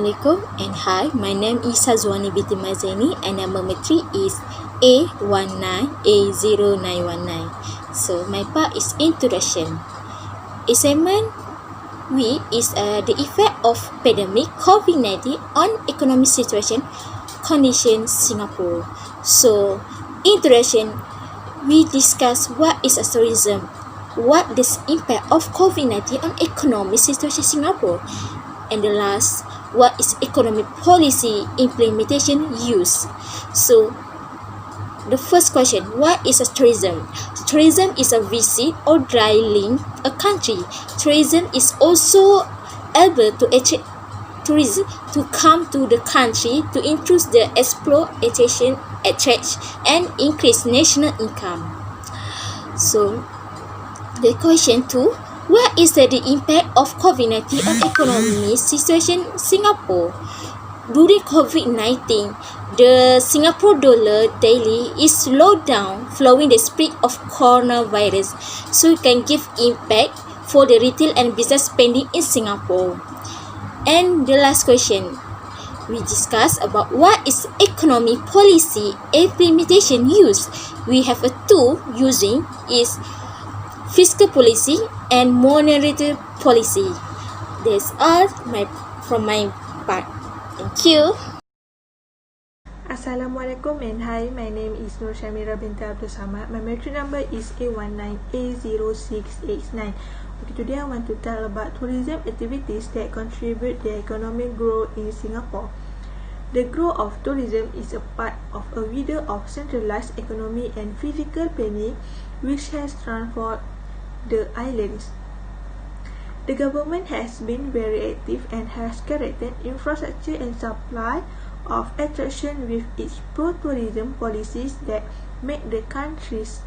Assalamualaikum and hi, my name is Sazwani binti Mazaini and number matric is A19A0919. So my part is introduction. Assignment we is the effect of pandemic COVID-19 on economic situation condition Singapore. So introduction, we discuss what is a tourism, what is impact of COVID-19 on economic situation Singapore, and the last, what is economic policy implementation use. So the first question, what is a tourism? Tourism is a visit or dwelling a country. Tourism is also able to attract tourists to come to the country to improve the exploitation, attract and increase national income. So the question 2, what is the impact of COVID-19 on economic situation Singapore? During COVID-19, the Singapore dollar daily is slowed down following the spread of coronavirus, so it can give impact for the retail and business spending in Singapore. And the last question, we discuss about what is economic policy implementation use. We have a two using is fiscal policy and monetary policy. That's all from my part. Thank you. Assalamualaikum and hi, my name is Nur Shamira binti Abdul Samad. My matric number is A19A0689. Okay, today I want to tell about tourism activities that contribute the economic growth in Singapore. The growth of tourism is a part of a video of centralized economy and physical planning which has transformed the islands. The government has been very active and has created infrastructure and supply of attraction with its pro-tourism policies that make the countries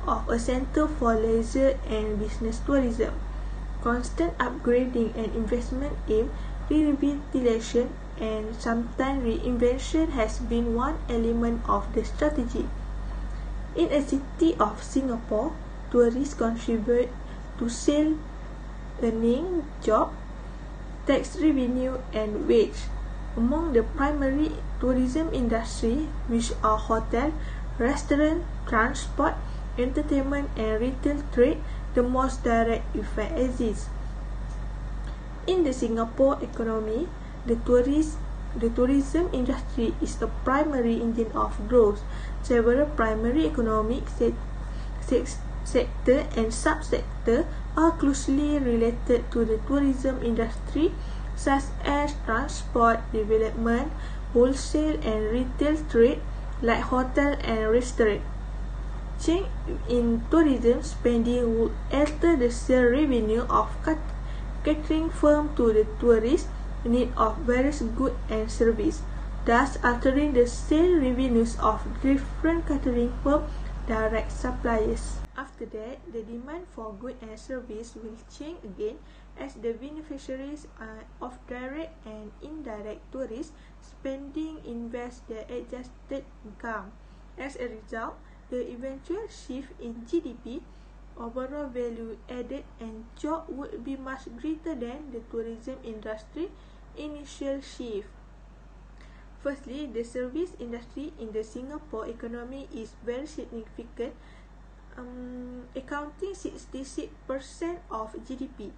of a center for leisure and business tourism. Constant upgrading and investment in revitalization and sometimes reinvention has been one element of the strategy. In a city of Singapore, tourists contribute to sales, earning, job, tax revenue and wage. Among the primary tourism industry, which are hotel, restaurant, transport, entertainment and retail trade, the most direct effect exists. In the Singapore economy, the tourism industry is a primary engine of growth. Several primary economic sector and subsector are closely related to the tourism industry, such as transport, development, wholesale and retail trade, like hotel and restaurant. Change in tourism spending would alter the sale revenue of catering firm to the tourist need of various goods and service, thus altering the sale revenues of different catering firm direct suppliers. After that, the demand for goods and service will change again as the beneficiaries of direct and indirect tourist spending invest their adjusted income. As a result, the eventual shift in GDP, overall value added and job would be much greater than the tourism industry initial shift. Firstly, the service industry in the Singapore economy is very significant, accounting 66% of GDP.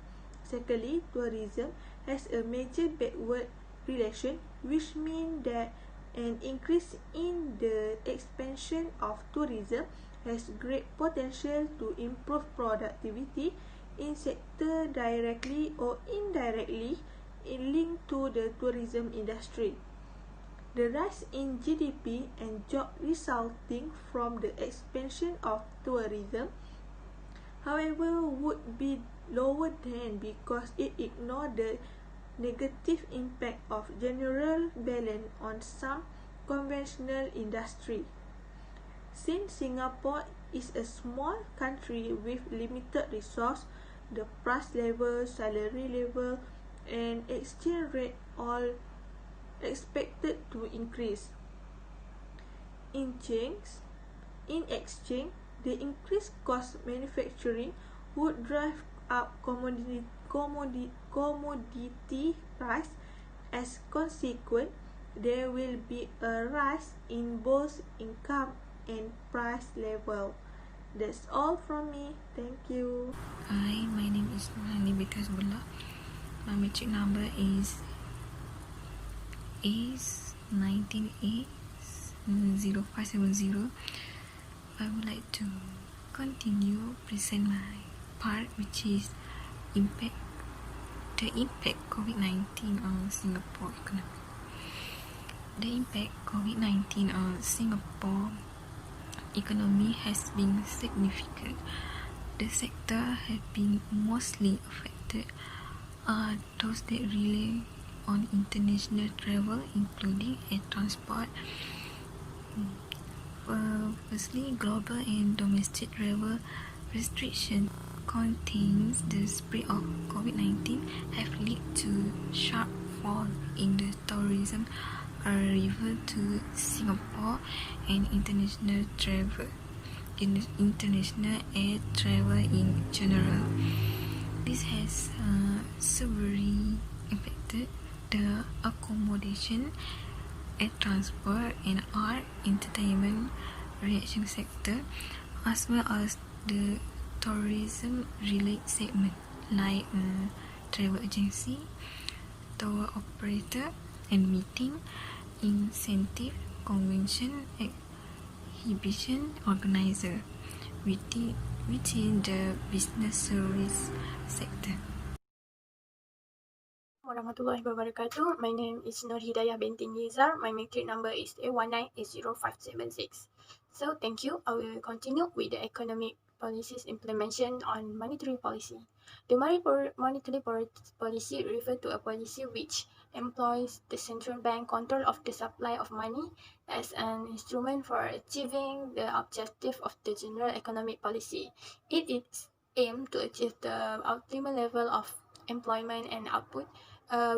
Secondly, tourism has a major backward relation, which means that an increase in the expansion of tourism has great potential to improve productivity in sector directly or indirectly linked to the tourism industry. The rise in GDP and job resulting from the expansion of tourism, however, would be lower than because it ignored the negative impact of general balance on some conventional industry. Since Singapore is a small country with limited resource, the price level, salary level, and exchange rate all expected to increase. In exchange, the increased cost manufacturing would drive up commodity price As consequent, there will be a rise in both income and price level. That's all from me. Thank you. Hi, my name is Nurhani Bekasbullah. My metric number is 19A0570. I would like to continue present my part, which is the impact COVID-19 on Singapore economy. The impact COVID-19 on Singapore economy has been significant. The sector have been mostly affected are those that rely on international travel, including air transport. Firstly, global and domestic travel restriction contains the spread of COVID-19 have led to sharp fall in the tourism arrival to Singapore and international air travel in general. This has severely impacted the accommodation, air transport, and art, entertainment, reaction sector, as well as the tourism-related segment like travel agency, tour operator, and meeting, incentive, convention, exhibition organizer within the business service sector. Warahmatullahi wabarakatuh. My name is Nur Hidayah binti Nizar. My matric number is A198056. So thank you. I will continue with the economic policies implementation on monetary policy. The monetary policy refers to a policy which employs the central bank control of the supply of money as an instrument for achieving the objective of the general economic policy. It is aimed to achieve the optimal level of employment and output,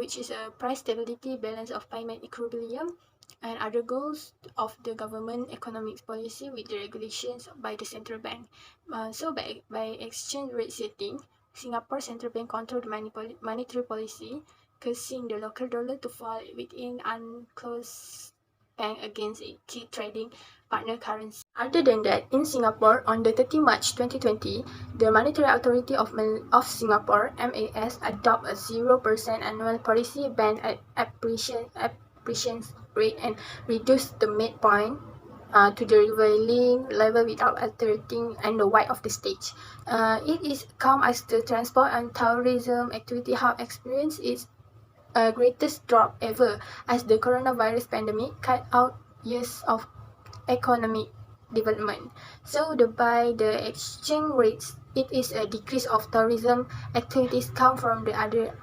which is a price stability, balance of payment equilibrium, and other goals of the government economic policy with the regulations by the central bank. So by exchange rate setting, Singapore Central Bank controlled monetary policy, causing the local dollar to fall within unclosed bank against a key trading partner currency. Other than that, in Singapore, on the 30 March 2020, the Monetary Authority of Singapore, MAS, adopt a 0% annual policy band at appreciation rate and reduce the midpoint to the prevailing level without altering the width of the stage. It is come as the transport and tourism activity have experienced its greatest drop ever as the coronavirus pandemic cut out years of economic development. So by the exchange rates, it is a decrease of tourism activities come from the other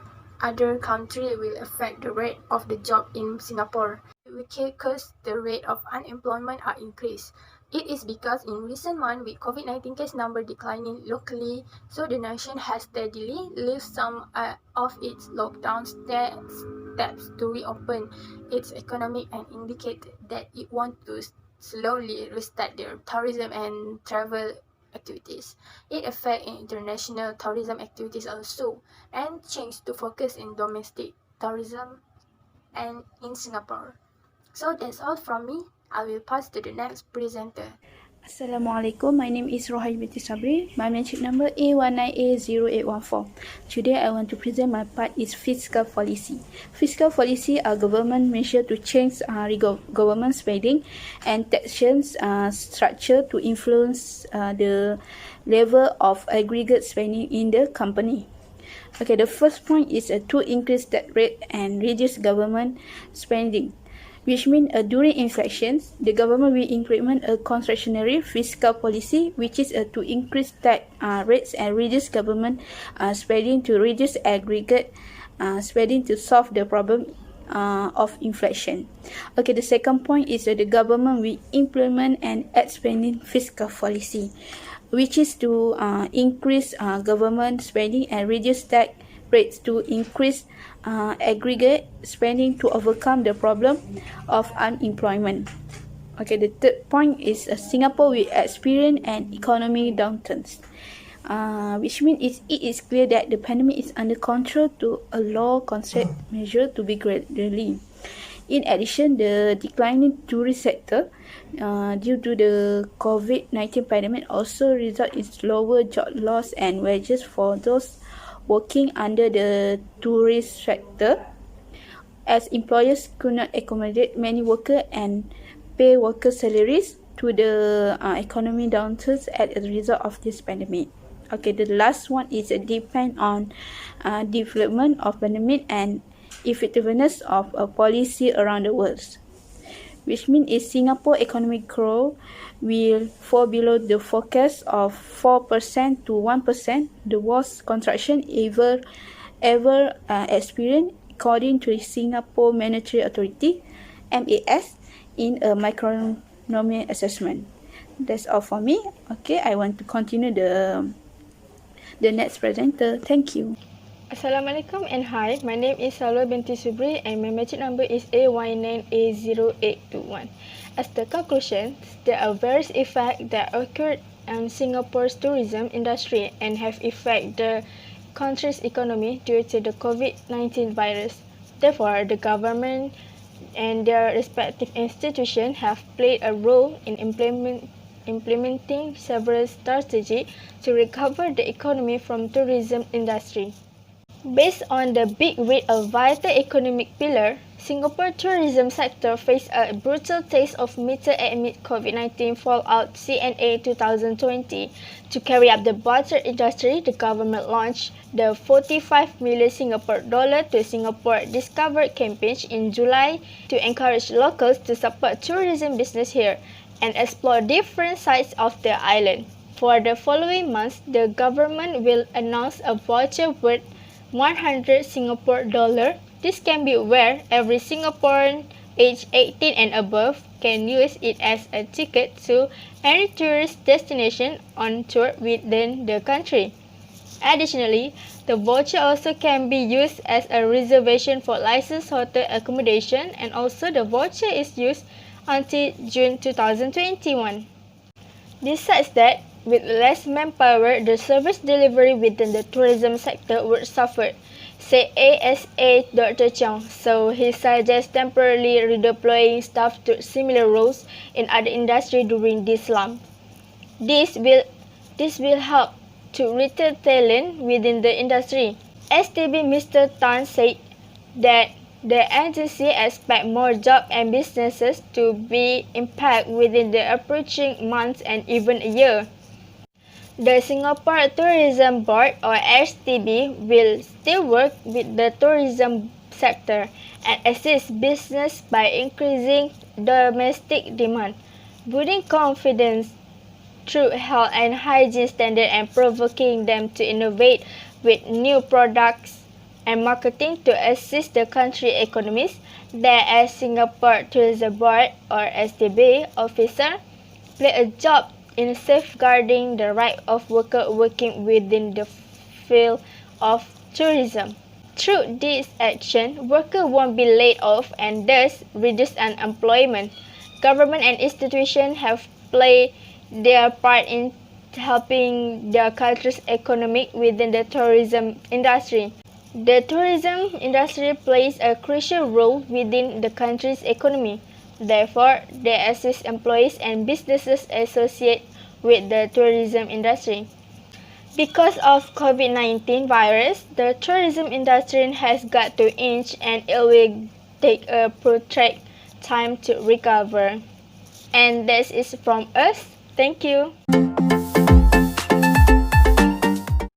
country will affect the rate of the job in Singapore, because the rate of unemployment are increased. It is because in recent months with COVID-19 case number declining locally, so the nation has steadily lifted some of its lockdown steps to reopen its economy and indicate that it wants to slowly restart their tourism and travel activities. It affects international tourism activities also and changed to focus in domestic tourism and in Singapore. So that's all from me. I will pass to the next presenter. Assalamualaikum, my name is Rohai binti Sabri. My metric number A19A0814. Today I want to present my part is fiscal policy. Fiscal policy are government measure to change government spending and taxation structure to influence the level of aggregate spending in the company. Okay, the first point is to increase tax rate and reduce government spending, which means during inflation, the government will implement a contractionary fiscal policy, which is to increase tax rates and reduce government spending to reduce aggregate spending to solve the problem of inflation. Okay, the second point is that the government will implement an expanding fiscal policy, which is to increase government spending and reduce tax rates to increase aggregate spending to overcome the problem of unemployment. Okay, the third point is Singapore will experience an economic downturn. which means it is clear that the pandemic is under control to allow concept measure to be gradually. In addition, the declining tourist sector due to the COVID-19 pandemic also result in lower job loss and wages for those working under the tourist sector, as employers could not accommodate many workers and pay worker salaries to the economy downturns as a result of this pandemic. Okay, the last one is depend on development of pandemic and effectiveness of a policy around the world, which means is Singapore economic growth will fall below the forecast of 4% to 1%, the worst contraction ever experienced according to the Singapore Monetary Authority (MAS) in a microeconomic assessment. That's all for me. Okay, I want to continue the next presenter. Thank you. Assalamualaikum and hi, my name is Salwa binti Subri and my metric number is AY9A0821. As the conclusion, there are various effects that occurred on Singapore's tourism industry and have affected the country's economy due to the COVID-19 virus. Therefore, the government and their respective institutions have played a role in implementing several strategies to recover the economy from tourism industry. Based on the big weight of vital economic pillar, Singapore tourism sector faced a brutal taste of meter amid COVID-19 fallout CNA 2020. To carry up the broader industry, the government launched the 45 million Singapore dollar to Singapore Discover campaign in July to encourage locals to support tourism business here and explore different sides of the island. For the following months, the government will announce a voucher worth 100 Singapore dollar. This can be where every Singaporean aged 18 and above can use it as a ticket to any tourist destination on tour within the country. Additionally, the voucher also can be used as a reservation for licensed hotel accommodation, and also the voucher is used until June 2021. Besides that, with less manpower, the service delivery within the tourism sector would suffer, said ASA Dr. Chong, so he suggests temporarily redeploying staff to similar roles in other industries during this slump. This will help to retain talent within the industry. STB Mr. Tan said that the agency expects more jobs and businesses to be impacted within the approaching months and even a year. The Singapore Tourism Board or STB will still work with the tourism sector and assist business by increasing domestic demand, building confidence through health and hygiene standards and provoking them to innovate with new products and marketing to assist the country economies. There, as Singapore Tourism Board or STB officer, play a job in safeguarding the right of workers working within the field of tourism. Through this action, workers won't be laid off and thus reduce unemployment. Government and institutions have played their part in helping their country's economy within the tourism industry. The tourism industry plays a crucial role within the country's economy. Therefore, they assist employees and businesses associated with the tourism industry. Because of COVID-19 virus, the tourism industry has got to inch and it will take a protracted time to recover. And this is from us. Thank you.